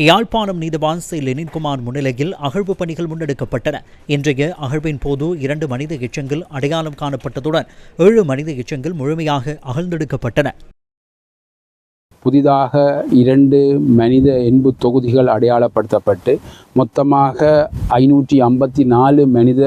யாழ்ப்பாணம் நீதவான் சி லெனின்குமார் முன்னிலையில் அகழ்வு பணிகள் முன்னெடுக்கப்பட்டன. இன்றைய அகழ்வின் போது 2 மனித எச்சங்கள் அடையாளம் காணப்பட்டதுடன் 7 மனித எச்சங்கள் முழுமையாக அகழ்ந்தெடுக்கப்பட்டன. புதிதாக 2 மனித எண்பு தொகுதிகள் அடையாளப்படுத்தப்பட்டு மொத்தமாக 554 மனித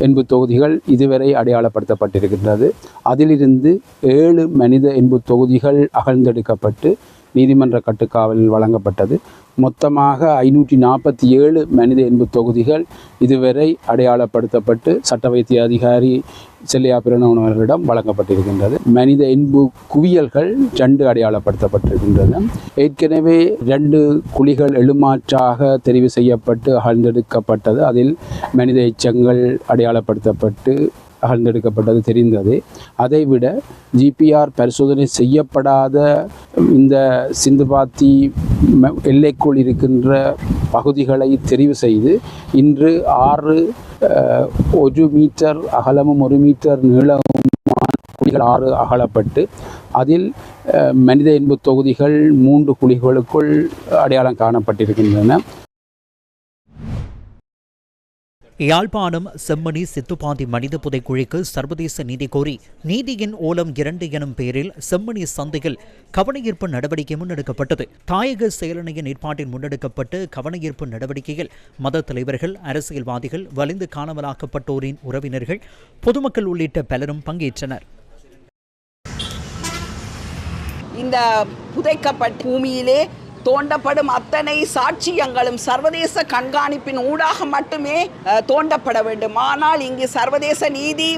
எண்பு தொகுதிகள் இதுவரை அடையாளப்படுத்தப்பட்டிருக்கின்றது. அதிலிருந்து 7 மனித எண்பு தொகுதிகள் அகழ்ந்தெடுக்கப்பட்டு நீதிமன்ற கட்டுக்காவலில் வழங்கப்பட்டது. மொத்தமாக 547 மனித எண்பு தொகுதிகள் இதுவரை அடையாளப்படுத்தப்பட்டு சட்ட வைத்திய அதிகாரி செல்லையா பிரணவனவர்களிடம் வழங்கப்பட்டிருக்கின்றது. மனித எண்பு குவியல்கள் 2 அடையாளப்படுத்தப்பட்டிருக்கின்றன. ஏற்கனவே 2 குழிகள் எழுமாற்றாக தெரிவு செய்யப்பட்டு அகழ்ந்தெடுக்கப்பட்டது. அதில் மனித எச்சங்கள் அடையாளப்படுத்தப்பட்டு அகழ்ந்தெடுக்கப்பட்டது தெரிந்தது. அதைவிட ஜிபிஆர் பரிசோதனை செய்யப்படாத இந்த சிந்துபாத்தி எல்லைக்குள் இருக்கின்ற பகுதிகளை தெரிவு செய்து இன்று 1 மீட்டர் அகலமும் 1 மீட்டர் நீளமுமான குழிகள் 6 அகலப்பட்டு அதில் மனித எண்பு தொகுதிகள் 3 குழிகளுக்குள் அடையாளம் காணப்பட்டிருக்கின்றன. யாழ்ப்பாணம் செம்மணி சித்துப்பாத்தி மனித புதைக்குழிக்கு சர்வதேச நீதி கோரி நீதியின் ஓலம் 2 எனும் பெயரில் செம்மணி சந்தையில் கவனஈர்ப்பு நடவடிக்கை முன்னெடுக்கப்பட்டது. தாயக செயலணையின் ஏற்பாட்டில் முன்னெடுக்கப்பட்ட கவனஈர்ப்பு நடவடிக்கையில் மத தலைவர்கள், அரசியல்வாதிகள், வலிந்து காணாமலாக்கப்பட்டோரின் உறவினர்கள், பொதுமக்கள் உள்ளிட்ட பலரும் பங்கேற்றனர். இந்த புதைக்கப்பட்ட பூமியிலே தோண்டப்படும் அத்தனை சாட்சியங்களும் சர்வதேச கண்காணிப்பின் ஊடாக மட்டுமே தோண்டப்பட வேண்டும். ஆனால் இங்கு சர்வதேச நீதி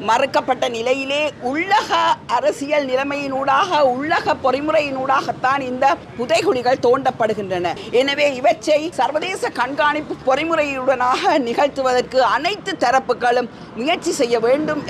மறுக்கப்பட்ட நிலையிலே உள்ளக அரசியல் நிலைமையினூடாக, உள்ளக பொறிமுறையினூடாகத்தான் இந்த புதைகுழிகள் தோண்டப்படுகின்றன. எனவே இவற்றை சர்வதேச கண்காணிப்பு பொறிமுறையுடனாக நிகழ்த்துவதற்கு அனைத்து தரப்புகளும் முயற்சி செய்ய வேண்டும்.